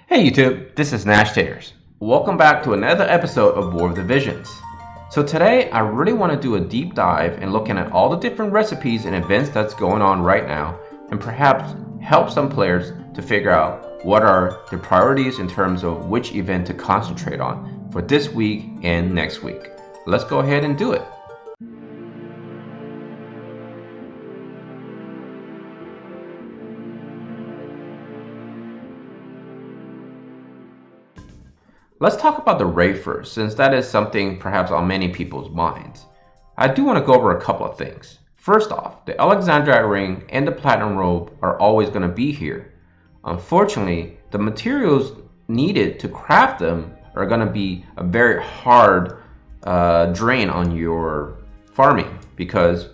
Hey YouTube, this is Nashtaters. Welcome back to another episode of War of the Visions. So today I really want to do a deep dive and looking at all the different recipes and events that's going on right now and perhaps help some players to figure out what are the priorities in terms of which event to concentrate on for this week and next week. Let's go ahead and do it. Let's talk about the raid first, since that is something perhaps on many people's minds. I do want to go over a couple of things. First off, the Alexandrite ring and the platinum robe are always going to be here. Unfortunately, the materials needed to craft them are going to be a very hard drain on your farming, because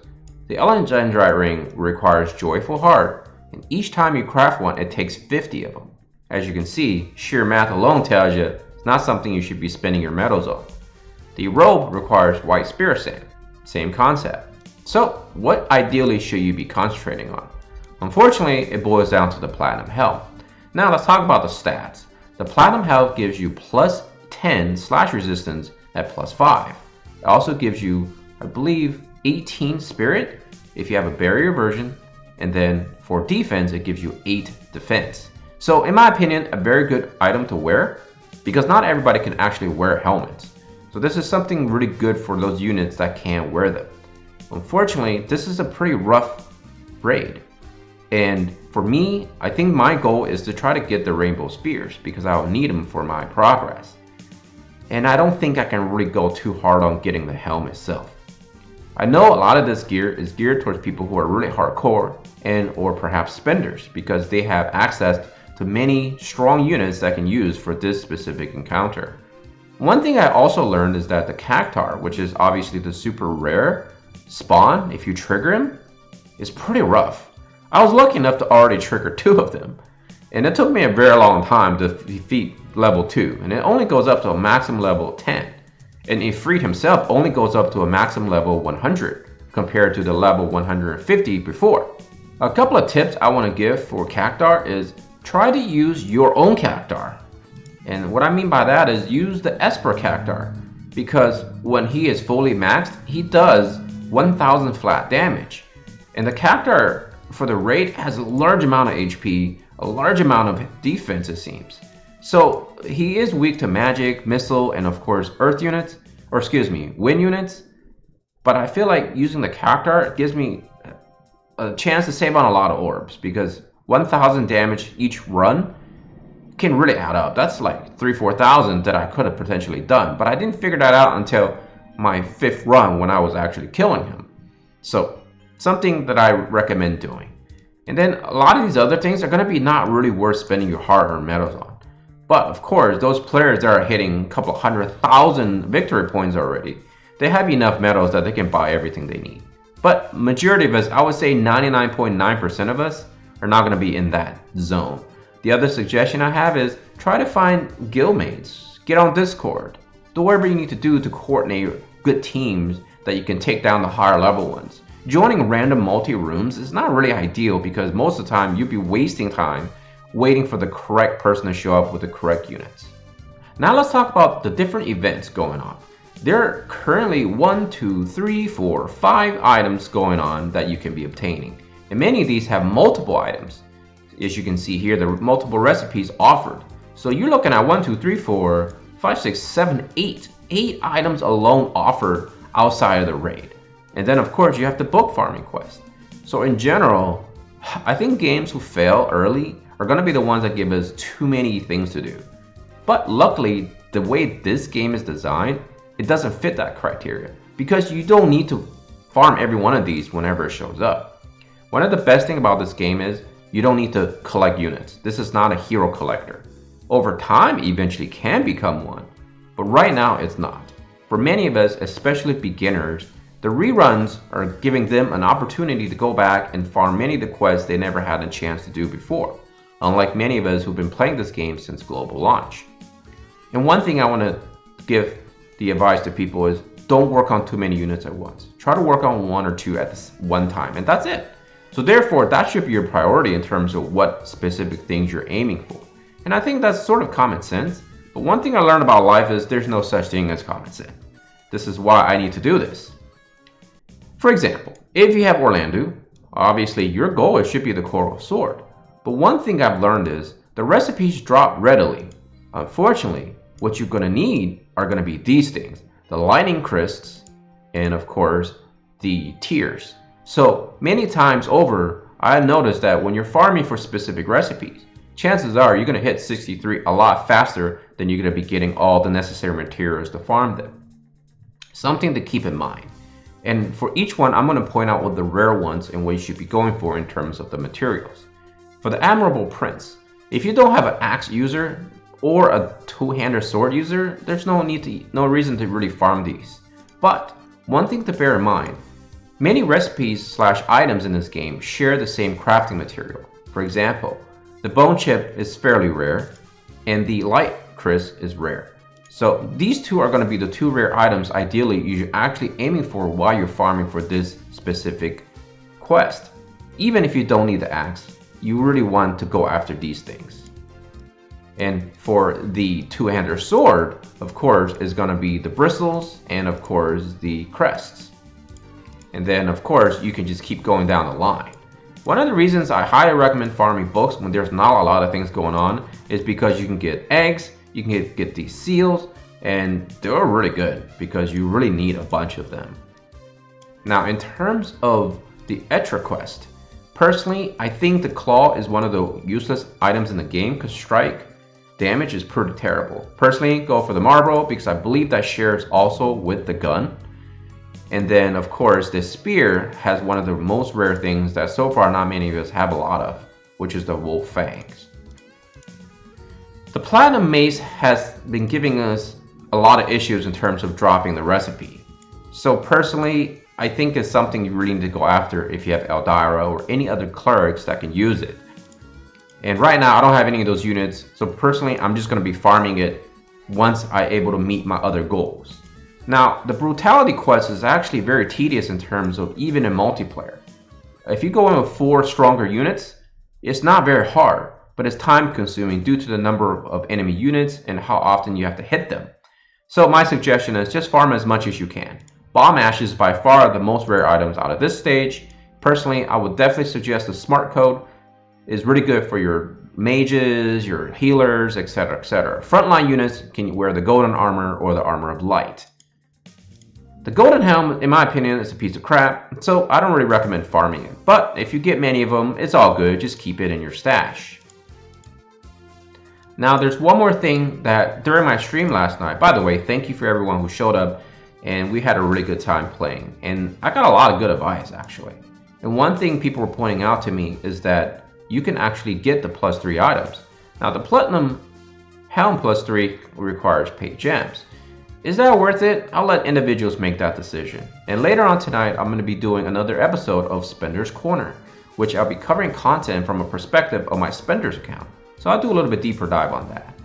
the Alexandrite ring requires Joyful Heart, and each time you craft one, it takes 50 of them. As you can see, sheer math alone tells you it's not something you should be spending your metals on. The robe requires white spirit sand, same concept. So what ideally should you be concentrating on? Unfortunately, it boils down to the platinum health. Now let's talk about the stats. The platinum health gives you plus 10 slash resistance at plus 5. It also gives you, I believe, 18 spirit if you have a barrier version, and then for defense it gives you 8 defense. So in my opinion, a very good item to wear, because not everybody can actually wear helmets. So this is something really good for those units that can't wear them. Unfortunately, this is a pretty rough raid. And for me, I think my goal is to try to get the rainbow spears, because I'll need them for my progress. And I don't think I can really go too hard on getting the helm itself. I know a lot of this gear is geared towards people who are really hardcore and or perhaps spenders, because they have access to many strong units that can use for this specific encounter. One thing I also learned is that the Cactar, which is obviously the super rare spawn if you trigger him, is pretty rough. I was lucky enough to already trigger 2 of them, and it took me a very long time to defeat level 2, and it only goes up to a maximum level 10. And Ifrit himself only goes up to a maximum level 100 compared to the level 150 before. A couple of tips I want to give for Cactar is try to use your own Cactar. And what I mean by that is use the Esper Cactar, because when he is fully maxed, he does 1000 flat damage. And the Cactar for the raid has a large amount of HP, a large amount of defense it seems. So he is weak to magic, missile, and of course earth units, or excuse me, wind units. But I feel like using the Cactar gives me a chance to save on a lot of orbs, because 1000 damage each run can really add up. That's like 3,000-4,000 that I could have potentially done, but I didn't figure that out until my 5th run when I was actually killing him. So something that I recommend doing. And then a lot of these other things are going to be not really worth spending your hard-earned metals on. But of course, those players that are hitting a couple 100,000 victory points already, they have enough metals that they can buy everything they need. But majority of us, I would say 99.9% of us, are not going to be in that zone. The other suggestion I have is try to find guildmates, get on Discord, do whatever you need to do to coordinate good teams that you can take down the higher level ones. Joining random multi-rooms is not really ideal, because most of the time you'll be wasting time waiting for the correct person to show up with the correct units. Now let's talk about the different events going on. There are currently 1, 2, 3, 4, 5 items going on that you can be obtaining. And many of these have multiple items. As you can see here, there are multiple recipes offered. So you're looking at 1, 2, 3, 4, 5, 6, 7, 8. 8 items alone offered outside of the raid. And then of course you have the book farming quest. So in general, I think games who fail early are going to be the ones that give us too many things to do. But luckily, the way this game is designed, it doesn't fit that criteria, because you don't need to farm every one of these whenever it shows up. One of the best things about this game is you don't need to collect units. This is not a hero collector. Over time, eventually can become one, but right now it's not. For many of us, especially beginners, the reruns are giving them an opportunity to go back and farm many of the quests they never had a chance to do before, unlike many of us who've been playing this game since global launch. And one thing I want to give the advice to people is don't work on too many units at once. Try to work on 1 or 2 at one time, and that's it. So therefore, that should be your priority in terms of what specific things you're aiming for. And I think that's sort of common sense, but one thing I learned about life is there's no such thing as common sense. This is why I need to do this. For example, if you have Orlando, obviously your goal should be the Coral Sword. But one thing I've learned is the recipes drop readily. Unfortunately, what you're going to need are going to be these things: the lightning crisps, and of course, the tears. So many times over, I noticed that when you're farming for specific recipes, chances are you're going to hit 63 a lot faster than you're going to be getting all the necessary materials to farm them. Something to keep in mind. And for each one, I'm going to point out what the rare ones and what you should be going for in terms of the materials. For the Admirable Prince, if you don't have an axe user or a two-handed sword user, there's no reason to really farm these. But one thing to bear in mind, many recipes / items in this game share the same crafting material. For example, the bone chip is fairly rare, and the light crisp is rare. So these two are going to be the two rare items ideally you're actually aiming for while you're farming for this specific quest. Even if you don't need the axe, you really want to go after these things. And for the two-handed sword, of course, is going to be the bristles and of course the crests. And then of course you can just keep going down the line. One of the reasons I highly recommend farming books when there's not a lot of things going on is because you can get eggs, you can get these seals, and they're really good because you really need a bunch of them. Now in terms of the Extra quest, personally I think the claw is one of the useless items in the game because strike damage is pretty terrible. Personally, go for the marble because I believe that shares also with the gun. And then of course this spear has one of the most rare things that so far not many of us have a lot of, which is the wolf fangs. The platinum mace has been giving us a lot of issues in terms of dropping the recipe. So personally, I think it's something you really need to go after if you have Eldaira or any other clerics that can use it. And right now I don't have any of those units, so personally I'm just going to be farming it once I'm able to meet my other goals. Now, the Brutality quest is actually very tedious in terms of even in multiplayer. If you go in with 4 stronger units, it's not very hard, but it's time consuming due to the number of enemy units and how often you have to hit them. So my suggestion is just farm as much as you can. Bomb Ash is by far the most rare items out of this stage. Personally, I would definitely suggest the Smart Code is really good for your mages, your healers, etc, etc. Frontline units can wear the golden armor or the armor of light. The golden helm, in my opinion, is a piece of crap, so I don't really recommend farming it. But if you get many of them, it's all good, just keep it in your stash. Now there's one more thing that during my stream last night, by the way, thank you for everyone who showed up, and we had a really good time playing. And I got a lot of good advice actually. And one thing people were pointing out to me is that you can actually get the +3 items. Now the platinum helm +3 requires paid gems. Is that worth it? I'll let individuals make that decision. And later on tonight, I'm going to be doing another episode of Spender's Corner, which I'll be covering content from a perspective of my Spender's account. So I'll do a little bit deeper dive on that.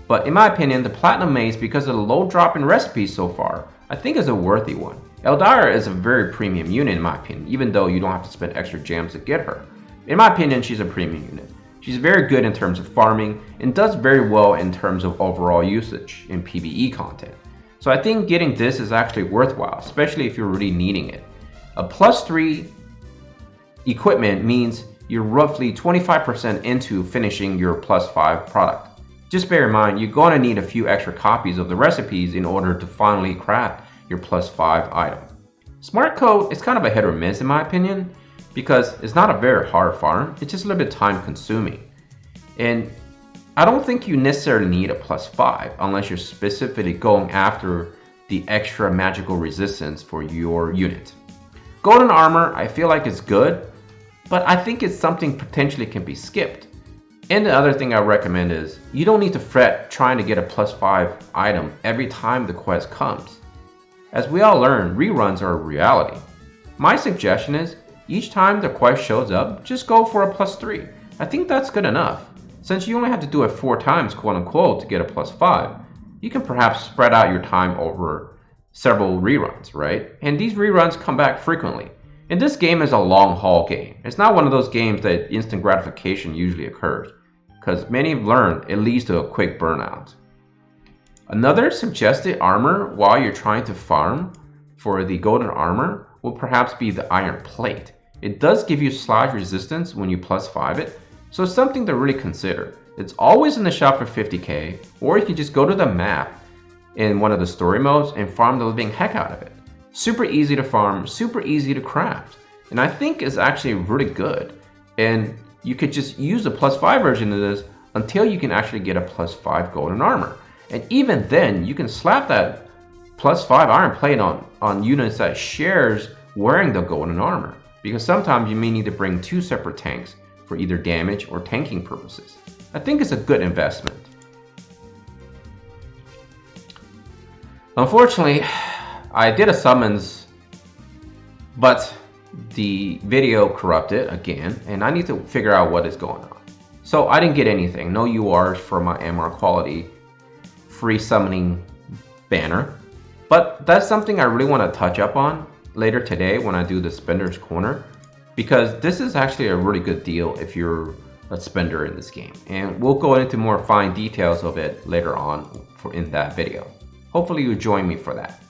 But in my opinion, the Platinum Mace, because of the low drop in recipes so far, I think is a worthy one. Eldaira is a very premium unit in my opinion, even though you don't have to spend extra gems to get her. In my opinion, she's a premium unit. She's very good in terms of farming and does very well in terms of overall usage in PvE content. So I think getting this is actually worthwhile, especially if you're really needing it. A +3 equipment means you're roughly 25% into finishing your +5 product. Just bear in mind, you're going to need a few extra copies of the recipes in order to finally craft your +5 item. Smart Code is kind of a hit or miss in my opinion, because it's not a very hard farm, it's just a little bit time consuming. And I don't think you necessarily need a +5 unless you're specifically going after the extra magical resistance for your unit. Golden armor, I feel like it's good, but I think it's something potentially can be skipped. And the other thing I recommend is you don't need to fret trying to get a +5 item every time the quest comes. As we all learn, reruns are a reality. My suggestion is each time the quest shows up, just go for a +3. I think that's good enough. Since you only have to do it 4 times, quote unquote, to get a +5, you can perhaps spread out your time over several reruns, right? And these reruns come back frequently. And this game is a long haul game. It's not one of those games that instant gratification usually occurs. because many have learned it leads to a quick burnout. Another suggested armor while you're trying to farm for the golden armor will perhaps be the iron plate. It does give you slash resistance when you +5 it, so it's something to really consider. It's always in the shop for 50k, or you can just go to the map in one of the story modes and farm the living heck out of it. Super easy to farm, super easy to craft, and I think it's actually really good. And you could just use the +5 version of this until you can actually get a +5 golden armor. And even then, you can slap that +5 iron plate on units that shares wearing the golden armor, because sometimes you may need to bring 2 separate tanks for either damage or tanking purposes. I think it's a good investment. Unfortunately, I did a summons, but the video corrupted again, and I need to figure out what is going on. So I didn't get anything, no URs for my MR quality free summoning banner, but that's something I really want to touch up on later today when I do the Spender's Corner, because this is actually a really good deal if you're a spender in this game, and we'll go into more fine details of it later on in that video. Hopefully you join me for that.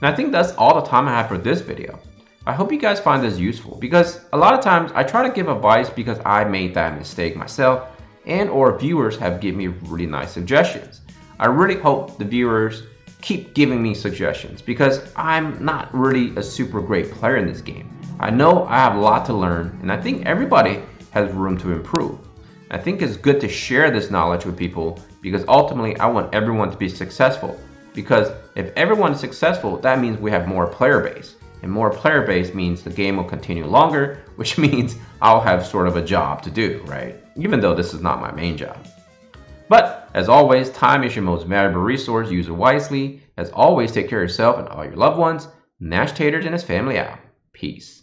And I think that's all the time I have for this video. I hope you guys find this useful, because a lot of times I try to give advice because I made that mistake myself, and or viewers have given me really nice suggestions. I really hope the viewers keep giving me suggestions, because I'm not really a super great player in this game. I know I have a lot to learn, and I think everybody has room to improve. I think it's good to share this knowledge with people, because ultimately I want everyone to be successful. Because if everyone is successful, that means we have more player base. And more player base means the game will continue longer, which means I'll have sort of a job to do, right? Even though this is not my main job. But as always, time is your most valuable resource. Use it wisely. As always, take care of yourself and all your loved ones. Nashtaters and his family out. Peace.